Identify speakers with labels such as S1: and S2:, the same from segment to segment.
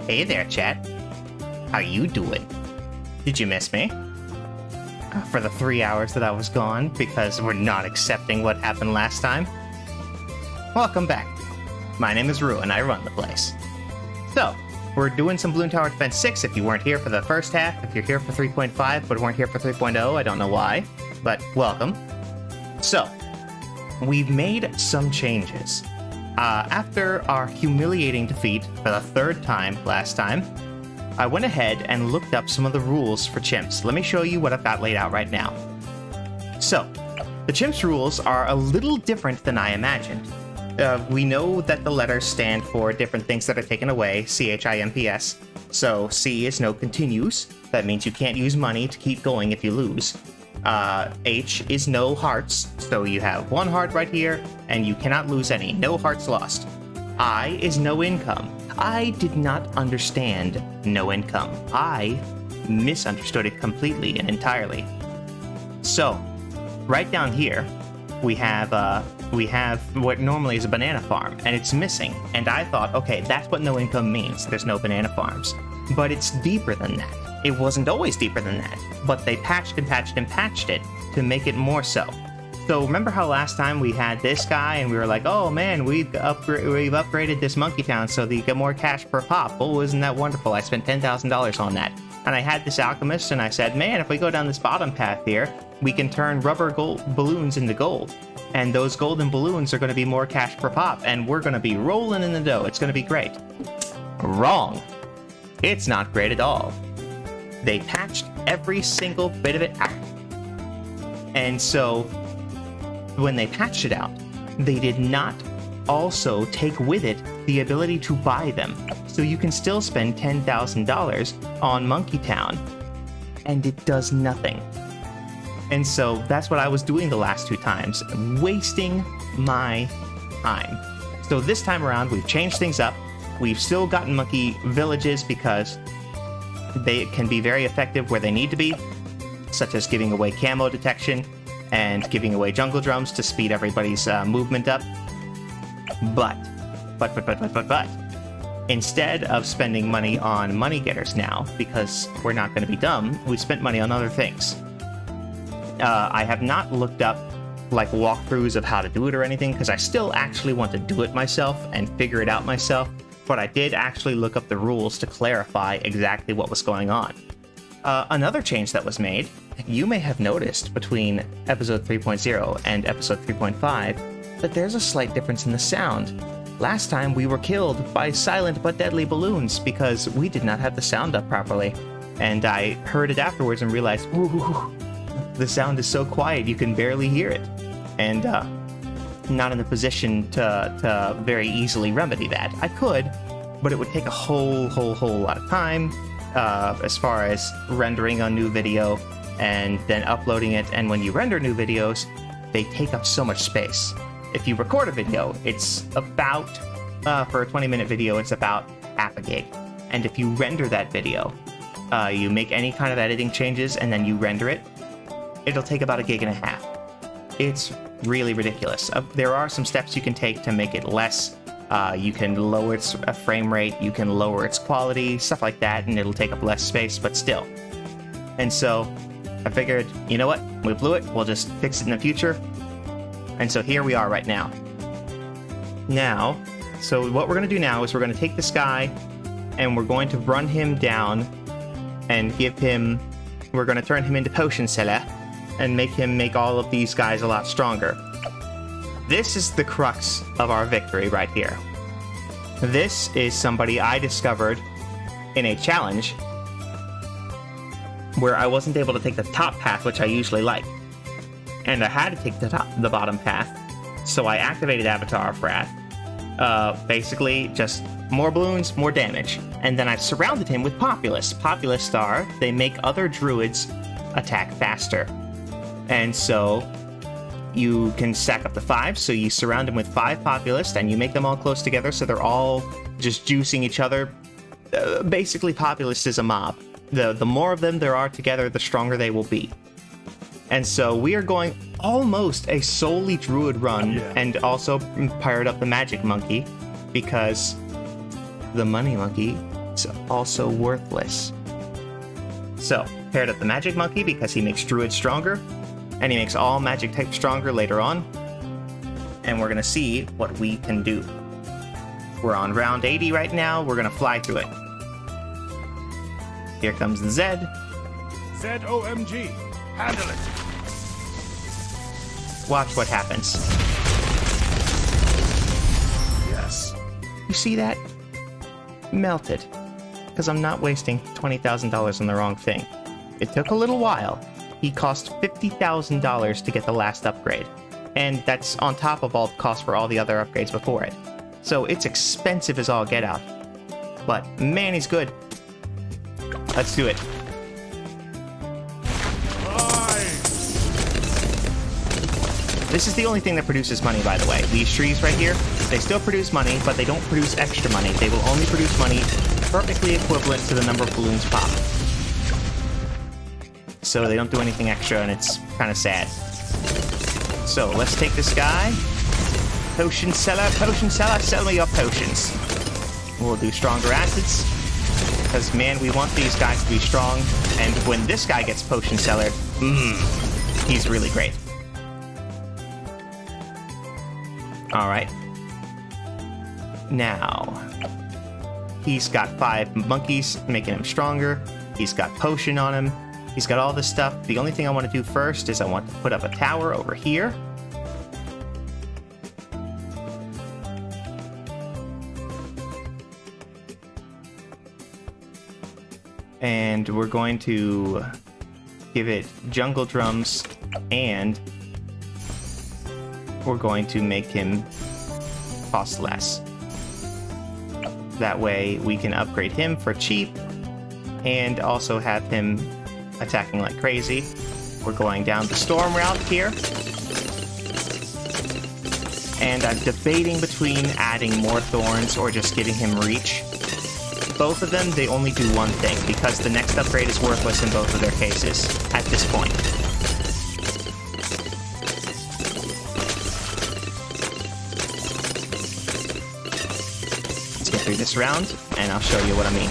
S1: Hey there, chat. How you doing? Did you miss me? For the 3 hours that I was gone because we're not accepting what happened last time? Welcome back. My name is Rue and I run the place. So, we're doing some Bloons Tower Defense 6 if you weren't here for the first half. If you're here for 3.5 but weren't here for 3.0, I don't know why, but welcome. So, we've made some changes. After our humiliating defeat for the third time last time, I went ahead and looked up some of the rules for chimps. Let me show you what I've got laid out right now. So, the chimps rules are a little different than I imagined. We know that the letters stand for different things that are taken away, C.H.I.M.P.S. So, C is no continues. That means you can't use money to keep going if you lose. H is no hearts, so you have one heart right here, and you cannot lose any. No hearts lost. I is no income. I did not understand no income. I misunderstood it completely and entirely. So, right down here, we have what normally is a banana farm, and it's missing. And I thought, okay, that's what no income means. There's no banana farms. But it's deeper than that. It wasn't always deeper than that, but they patched and patched and patched it to make it more so. So remember how last time we had this guy and we were like, oh man, we've upgraded this monkey town so that you get more cash per pop. Oh, isn't that wonderful? I spent $10,000 on that. And I had this alchemist and I said, man, if we go down this bottom path here, we can turn rubber balloons into gold. And those golden balloons are going to be more cash per pop, and we're going to be rolling in the dough. It's going to be great. Wrong. It's not great at all. They patched every single bit of it out. And so, when they patched it out, they did not also take with it the ability to buy them. So you can still spend $10,000 on Monkey Town, and it does nothing. And so that's what I was doing the last two times, wasting my time. So this time around, we've changed things up. We've still gotten monkey villages because they can be very effective where they need to be, such as giving away camo detection and giving away jungle drums to speed everybody's movement up. But, instead of spending money on money getters now, because we're not going to be dumb, we spent money on other things. I have not looked up like walkthroughs of how to do it or anything, because I still actually want to do it myself and figure it out myself. But I did actually look up the rules to clarify exactly what was going on. Another change that was made, you may have noticed between episode 3.0 and episode 3.5 that there's a slight difference in the sound. Last time we were killed by silent but deadly balloons because we did not have the sound up properly. And I heard it afterwards and realized, ooh, the sound is so quiet you can barely hear it. And not in a position to very easily remedy that. I could, but it would take a whole lot of time as far as rendering a new video and then uploading it. And when you render new videos, they take up so much space. If you record a video, it's about, for a 20-minute video, it's about half a gig. And if you render that video, you make any kind of editing changes and then you render it, it'll take about 1.5 gigs. It's really ridiculous. There are some steps you can take to make it less. You can lower its frame rate, you can lower its quality, stuff like that, and it'll take up less space, but still. And so I figured, you know what? We blew it. We'll just fix it in the future. And so here we are right now. So what we're going to do now is we're going to take this guy and we're going to run him down and we're going to turn him into potion seller and make him make all of these guys a lot stronger. This is the crux of our victory right here. This is somebody I discovered in a challenge where I wasn't able to take the top path, which I usually like. And I had to take the bottom path, so I activated Avatar of Wrath. Basically, just more balloons, more damage. And then I surrounded him with Populous. Populous Star, they make other druids attack faster. And so you can stack up to 5, so you surround them with 5 Populous, and you make them all close together, so they're all just juicing each other. Basically, Populous is a mob. The more of them there are together, the stronger they will be. And so we are going almost a solely druid run, and also pirate up the magic monkey, because the money monkey It's also worthless. So, paired up the magic monkey because he makes druid stronger, and he makes all magic types stronger later on. And we're gonna see what we can do. We're on round 80 right now, we're gonna fly through it. Here comes the Zed.
S2: ZOMG, handle it.
S1: Watch what happens.
S2: Yes.
S1: You see that? Melted. Because I'm not wasting $20,000 on the wrong thing. It took a little while. He cost $50,000 to get the last upgrade. And that's on top of all the costs for all the other upgrades before it. So it's expensive as all get out. But man, he's good. Let's do it. This is the only thing that produces money, by the way. These trees right here, they still produce money, but they don't produce extra money. They will only produce money perfectly equivalent to the number of balloons pop. So they don't do anything extra, and it's kind of sad. So let's take this guy. Potion seller, sell me your potions. We'll do stronger acids. Because, man, we want these guys to be strong. And when this guy gets potion seller, he's really great. Alright. Now, he's got 5 monkeys, making him stronger. He's got potion on him. He's got all this stuff. The only thing I want to do first is I want to put up a tower over here. And we're going to give it jungle drums, and we're going to make him cost less. That way we can upgrade him for cheap and also have him attacking like crazy. We're going down the storm route here. And I'm debating between adding more thorns or just giving him reach. Both of them, they only do one thing, because the next upgrade is worthless in both of their cases at this point. Let's get through this round, and I'll show you what I mean.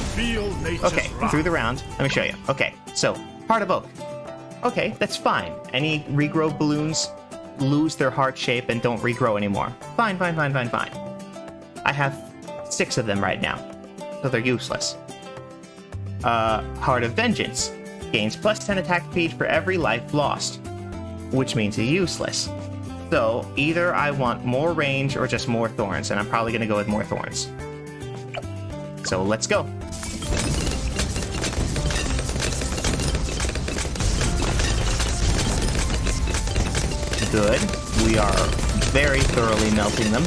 S1: Okay, through the round, let me show you. Okay, so, Heart of Oak. Okay, that's fine. Any regrow balloons lose their heart shape and don't regrow anymore. Fine. I have 6 of them right now, so they're useless. Heart of Vengeance. Gains plus 10 attack speed for every life lost, which means he's useless. So, either I want more range or just more thorns, and I'm probably going to go with more thorns. So, let's go. Good. We are very thoroughly melting them.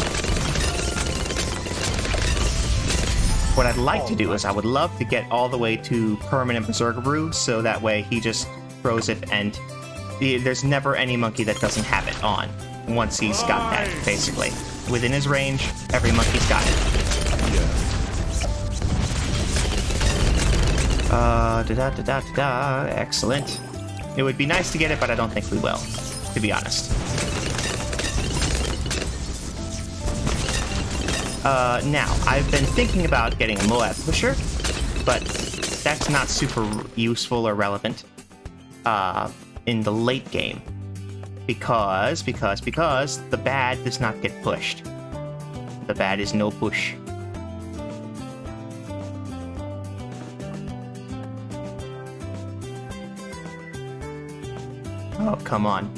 S1: What I'd like to do is I would love to get all the way to permanent Berserker Brew, so that way he just throws it and there's never any monkey that doesn't have it on once he's got that, basically. Within his range, every monkey's got it. Excellent. It would be nice to get it, but I don't think we will, to be honest. Now, I've been thinking about getting a Moab Pusher, but that's not super useful or relevant in the late game. Because the bad does not get pushed. The bad is no push. Oh, come on.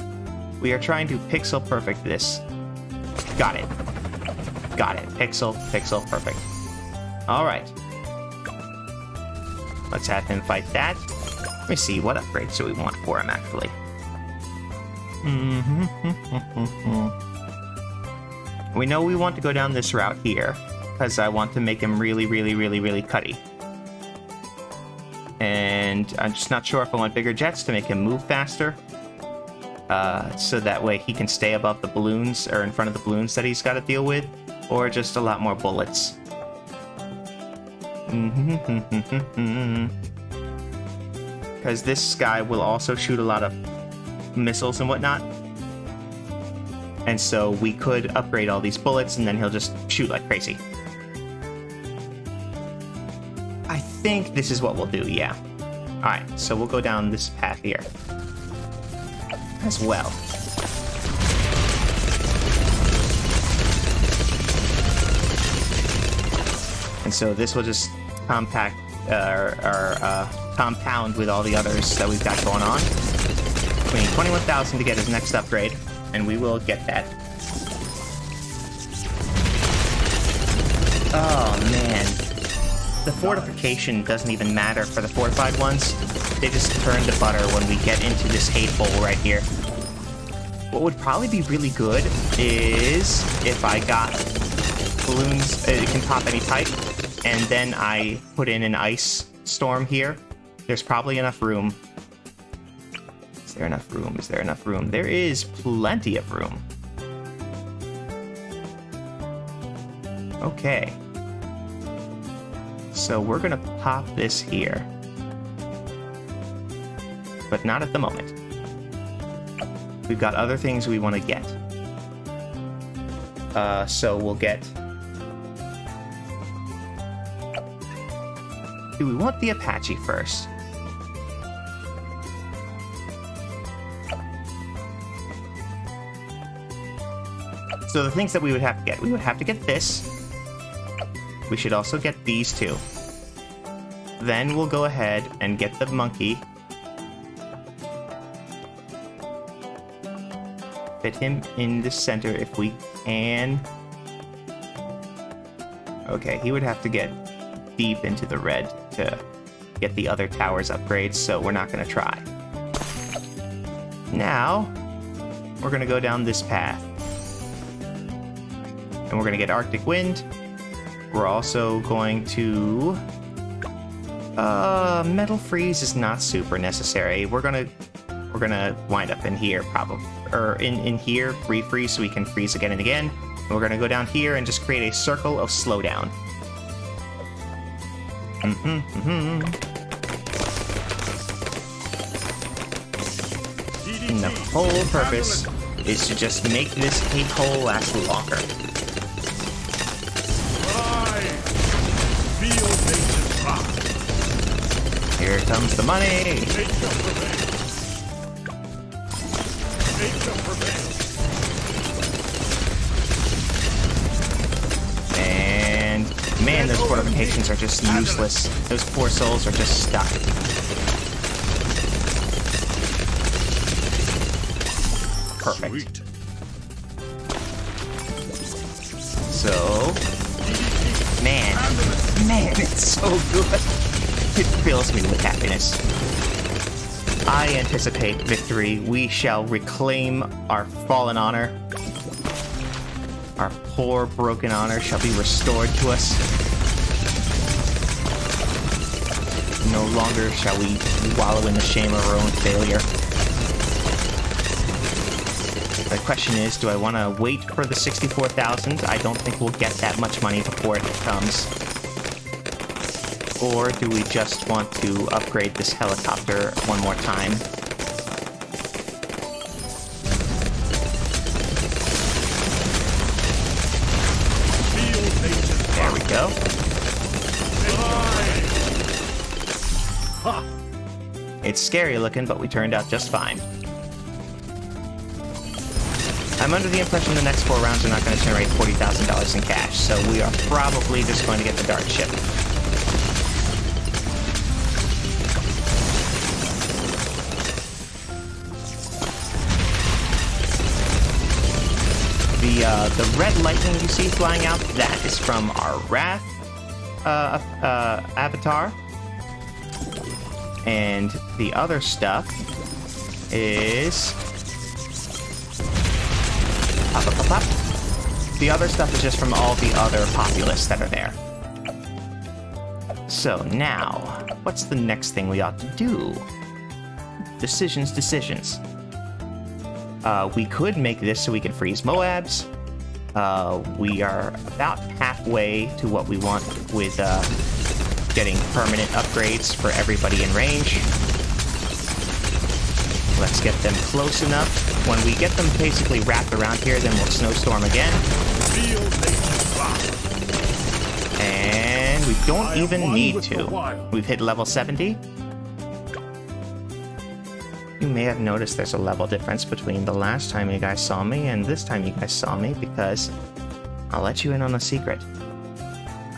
S1: We are trying to pixel perfect this. Got it. Pixel, perfect. Alright. Let's have him fight that. Let me see, what upgrades do we want for him, actually? We know we want to go down this route here, because I want to make him really cutty. And I'm just not sure if I want bigger jets to make him move faster. So that way he can stay above the balloons, or in front of the balloons that he's got to deal with, or just a lot more bullets. Because this guy will also shoot a lot of missiles and whatnot. And so we could upgrade all these bullets, and then he'll just shoot like crazy. I think this is what we'll do, yeah. Alright, so we'll go down this path here. As well. And so this will just compound with all the others that we've got going on. We need 21,000 to get his next upgrade, and we will get that. Oh, man. The fortification doesn't even matter for the fortified ones. They just turn to butter when we get into this hate hole right here. What would probably be really good is if I got balloons, it can pop any type, and then I put in an ice storm here. There's probably enough room. Is there enough room? Is there enough room? There is plenty of room. Okay. So we're gonna pop this here. But not at the moment. We've got other things we want to get. So we'll get... Do we want the Apache first? So the things that we would have to get. We would have to get this. We should also get these two. Then we'll go ahead and get the monkey. Fit him in the center if we can. Okay, he would have to get deep into the red to get the other towers upgrades, so we're not going to try. Now, we're going to go down this path. And we're going to get Arctic Wind. We're also going to... Metal Freeze is not super necessary. We're gonna wind up in here, probably. Or in here, refreeze so we can freeze again and again. And we're gonna go down here and just create a circle of slowdown. And the whole purpose is to just make this hate hole last longer. Here comes the money! And man, those fortifications are just useless. Those poor souls are just stuck. Perfect. So, man, it's so good. It fills me with happiness. I anticipate victory. We shall reclaim our fallen honor. Our poor broken honor shall be restored to us. No longer shall we wallow in the shame of our own failure. The question is, do I want to wait for the 64,000? I don't think we'll get that much money before it comes. Or do we just want to upgrade this helicopter one more time? There we go. It's scary looking, but we turned out just fine. I'm under the impression the next 4 rounds are not going to generate $40,000 in cash, so we are probably just going to get the dart ship. The red lightning you see flying out, that is from our Wrath avatar. And the other stuff is... Pop, pop, pop, pop. The other stuff is just from all the other populace that are there. So now, what's the next thing we ought to do? Decisions. We could make this so we can freeze Moabs. We are about halfway to what we want with getting permanent upgrades for everybody in range. Let's get them close enough. When we get them basically wrapped around here, then we'll snowstorm again. And we don't
S2: I
S1: even
S2: am one
S1: need
S2: with the
S1: to.
S2: wild.
S1: We've hit level 70. You may have noticed there's a level difference between the last time you guys saw me and this time you guys saw me, because I'll let you in on a secret.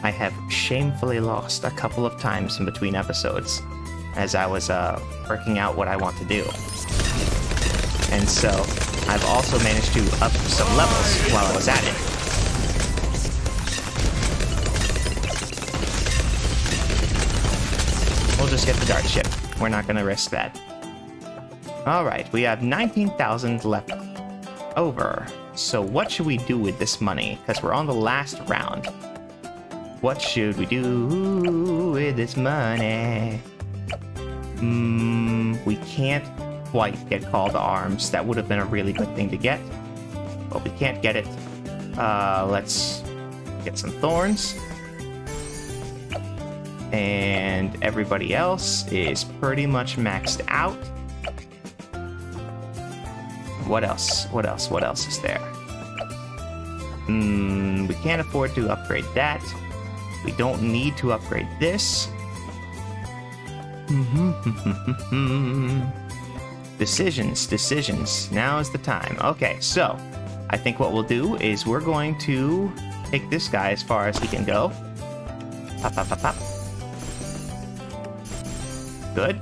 S1: I have shamefully lost a couple of times in between episodes as I was working out what I want to do. And so I've also managed to up some levels while I was at it. We'll just get the dart ship. We're not going to risk that. Alright, we have 19,000 left over. So what should we do with this money? Because we're on the last round. What should we do with this money? We can't quite get Call to Arms. That would have been a really good thing to get. But we can't get it. Let's get some Thorns. And everybody else is pretty much maxed out. What else? What else? What else is there? We can't afford to upgrade that. We don't need to upgrade this. Decisions. Now is the time. Okay, so I think what we'll do is we're going to take this guy as far as he can go. Pop, pop, pop, pop. Good.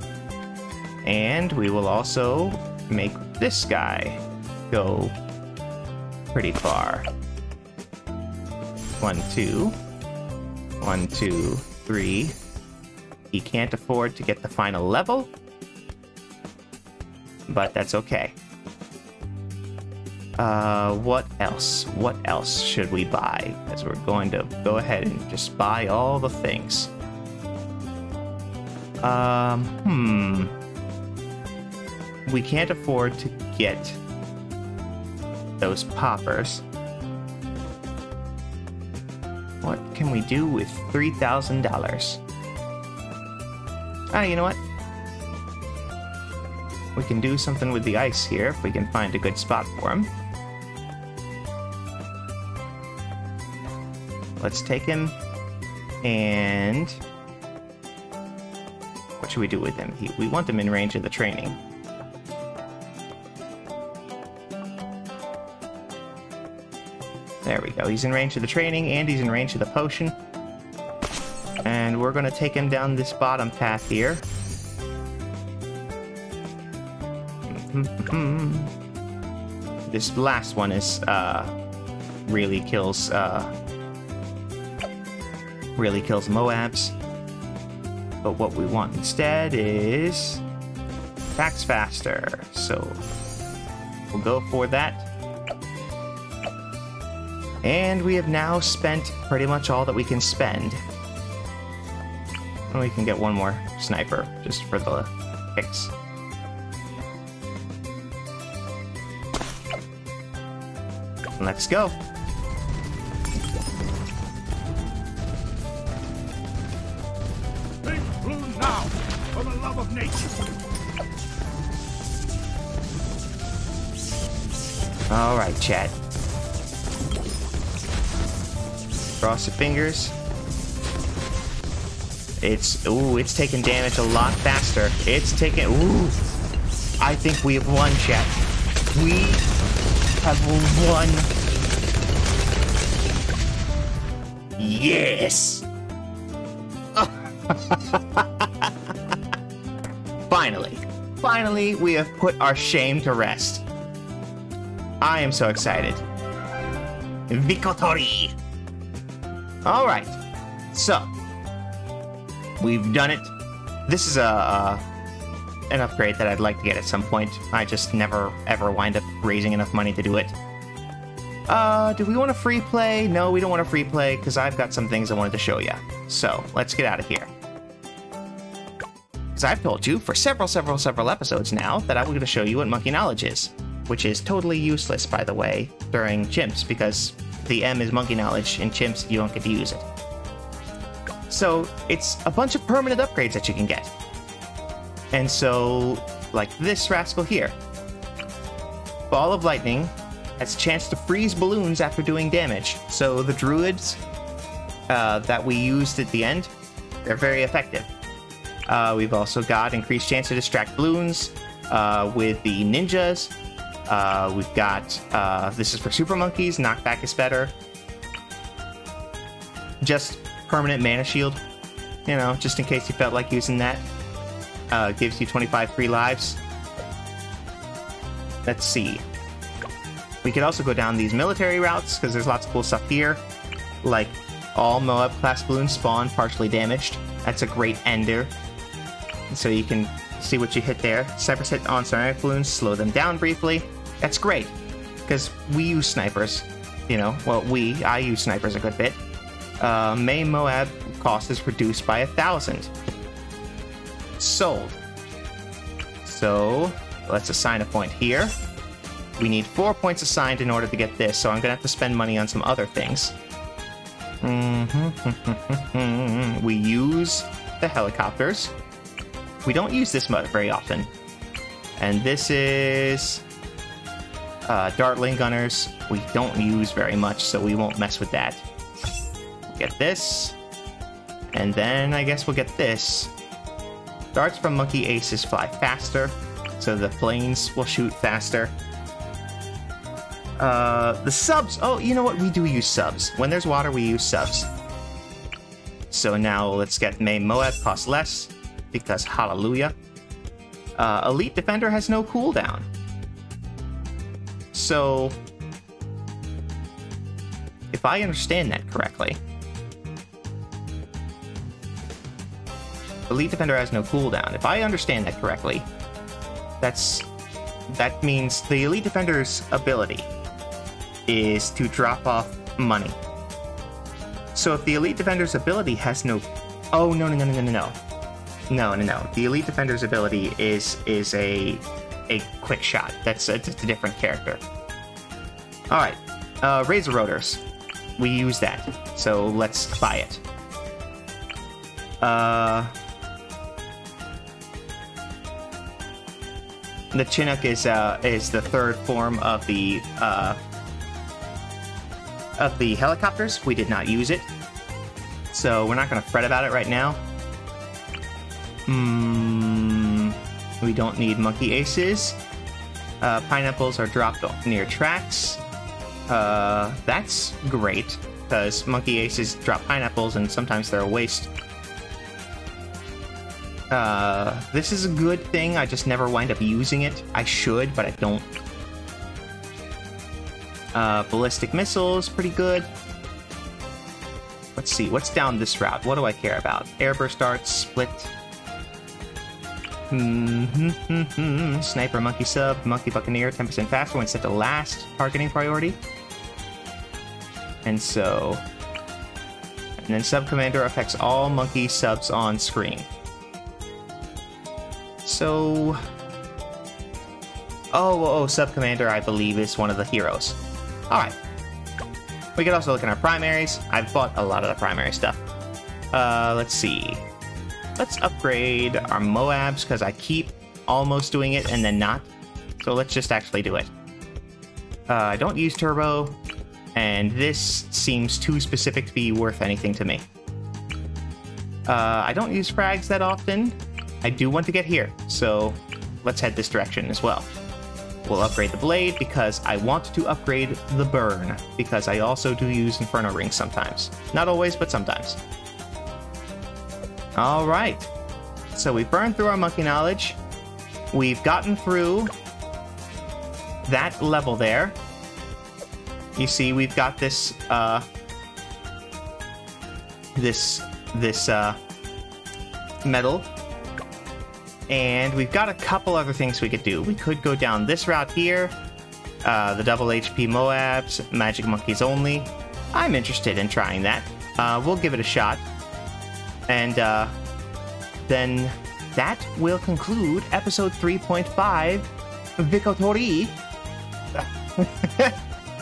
S1: And we will also make this guy go pretty far. 1, 2. 1, 2, 3. He can't afford to get the final level, but that's okay. What else? What else should we buy? As we're going to go ahead and just buy all the things. We can't afford to get those poppers. What can we do with $3,000? Ah, you know what? We can do something with the ice here if we can find a good spot for him. Let's take him and... what should we do with him? We want him in range of the training. There we go. He's in range of the training, and he's in range of the potion. And we're going to take him down this bottom path here. This last one is, really kills Moabs. But what we want instead is attacks faster. So we'll go for that. And we have now spent pretty much all that we can spend. And we can get one more sniper, just for the kicks. Let's go.
S2: Think Bloons now, for the love of nature.
S1: All right, chat. Cross your fingers. It's taking damage a lot faster. It's taking, I think we have won, chat. We have won. Yes! Finally, we have put our shame to rest. I am so excited. Veeko Tori! Alright, so we've done it. This is an upgrade that I'd like to get at some point. I just never ever wind up raising enough money to do it. Do we want a free play? No, we don't want a free play because I've got some things I wanted to show you. So let's get out of here. Because I've told you for several episodes now that I'm going to show you what monkey knowledge is, which is totally useless, by the way, during Chimps, because the M is monkey knowledge. In Chimps, you don't get to use it. So it's a bunch of permanent upgrades that you can get. And so, like this rascal here. Ball of Lightning has a chance to freeze balloons after doing damage. So the druids that we used at the end. They're very effective. We've also got increased chance to distract balloons with the ninjas. We've got, this is for super monkeys, knockback is better. Just permanent mana shield, you know, just in case you felt like using that. Gives you 25 free lives. Let's see. We could also go down these military routes, because there's lots of cool stuff here. Like, all Moab class balloons spawn partially damaged. That's a great ender. So you can see what you hit there. Snipers hit on ceramic balloons, slow them down briefly. That's great, because we use snipers. You know, well, I use snipers a good bit. May Moab cost is reduced by 1,000. Sold. So, let's assign a point here. We need 4 points assigned in order to get this, so I'm gonna have to spend money on some other things. We use the helicopters. We don't use this very often. And this is Dartling Gunners. We don't use very much, so we won't mess with that. Get this. And then I guess we'll get this. Darts from Monkey Aces fly faster, so the planes will shoot faster. The subs. Oh, you know what? We do use subs. When there's water, we use subs. So now let's get May Moab cost less, because hallelujah. Elite Defender has no cooldown. So, if I understand that correctly, Elite Defender has no cooldown. If I understand that correctly, that means the Elite Defender's ability is to drop off money. So if the Elite Defender's ability has no... Oh, no. No. The Elite Defender's ability is a quick shot. That's a different character. Alright. Razor Rotors. We use that. So let's buy it. The Chinook is the third form of the helicopters. We did not use it, so we're not going to fret about it right now. We don't need Monkey Aces. Pineapples are dropped near tracks. That's great, because Monkey Aces drop pineapples and sometimes they're a waste. This is a good thing, I just never wind up using it. I should, but I don't. Ballistic missiles, pretty good. Let's see, what's down this route? What do I care about? Airburst darts, split. Sniper, monkey sub, monkey buccaneer, 10% faster when set to last targeting priority. And so... And then sub commander affects all monkey subs on screen. So... Oh, sub commander, I believe, is one of the heroes. Alright. We could also look at our primaries. I've bought a lot of the primary stuff. Let's see. Let's upgrade our Moabs, because I keep almost doing it and then not. So let's just actually do it. I don't use turbo, and this seems too specific to be worth anything to me. I don't use frags that often. I do want to get here, so let's head this direction as well. We'll upgrade the blade because I want to upgrade the burn, because I also do use Inferno Rings sometimes. Not always, but sometimes. Alright, so we've burned through our monkey knowledge. We've gotten through that level there. You see, we've got this, medal. And we've got a couple other things we could do. We could go down this route here. The double HP Moabs, magic monkeys only. I'm interested in trying that. We'll give it a shot. And then that will conclude episode 3.5 Veeko Tori.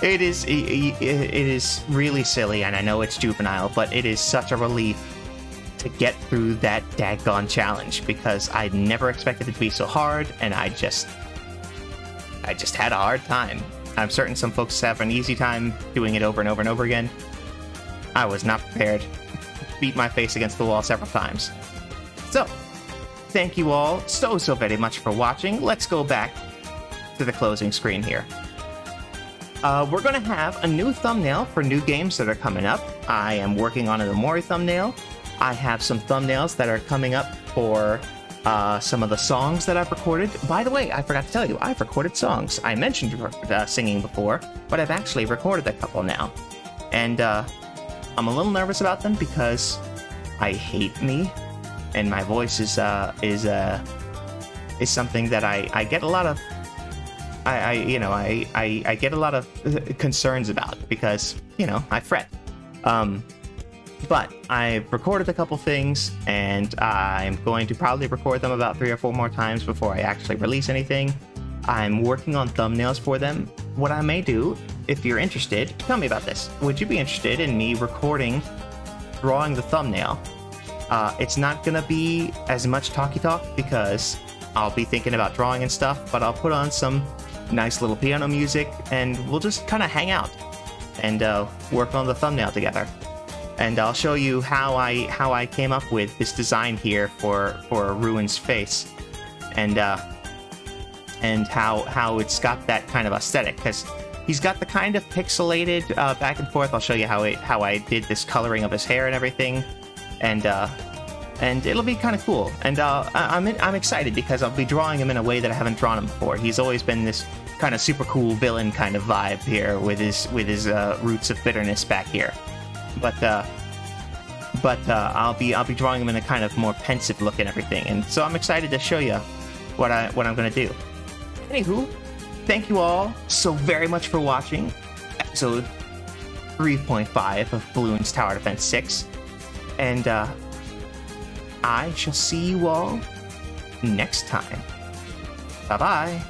S1: It is really silly, and I know it's juvenile, but it is such a relief to get through that daggone challenge, because I never expected it to be so hard, and I just had a hard time. I'm certain some folks have an easy time doing it over and over and over again. I was not prepared. Beat my face against the wall several times. So, thank you all so very much for watching. Let's go back to the closing screen here. We're going to have a new thumbnail for new games that are coming up. I am working on an Omori thumbnail. I have some thumbnails that are coming up for some of the songs that I've recorded. By the way, I forgot to tell you, I've recorded songs. I mentioned singing before, but I've actually recorded a couple now. And I'm a little nervous about them because I hate me, and my voice is something that I get a lot of. I get a lot of concerns about because, I fret. But I've recorded a couple things, and I'm going to probably record them about 3 or 4 more times before I actually release anything. I'm working on thumbnails for them. What I may do, if you're interested, tell me about this. Would you be interested in me drawing the thumbnail? It's not gonna be as much talky talk because I'll be thinking about drawing and stuff, but I'll put on some nice little piano music, and we'll just kind of hang out and work on the thumbnail together. And I'll show you how I came up with this design here for Ruin's face, and how it's got that kind of aesthetic, because he's got the kind of pixelated back and forth. I'll show you how I did this coloring of his hair and everything, and it'll be kind of cool. And I'm excited because I'll be drawing him in a way that I haven't drawn him before. He's always been this kind of super cool villain kind of vibe here with his roots of bitterness back here. But I'll be drawing him in a kind of more pensive look and everything. And so I'm excited to show you what I'm gonna do. Anywho, thank you all so very much for watching episode 3.5 of Bloons Tower Defense 6. And I shall see you all next time. Bye-bye.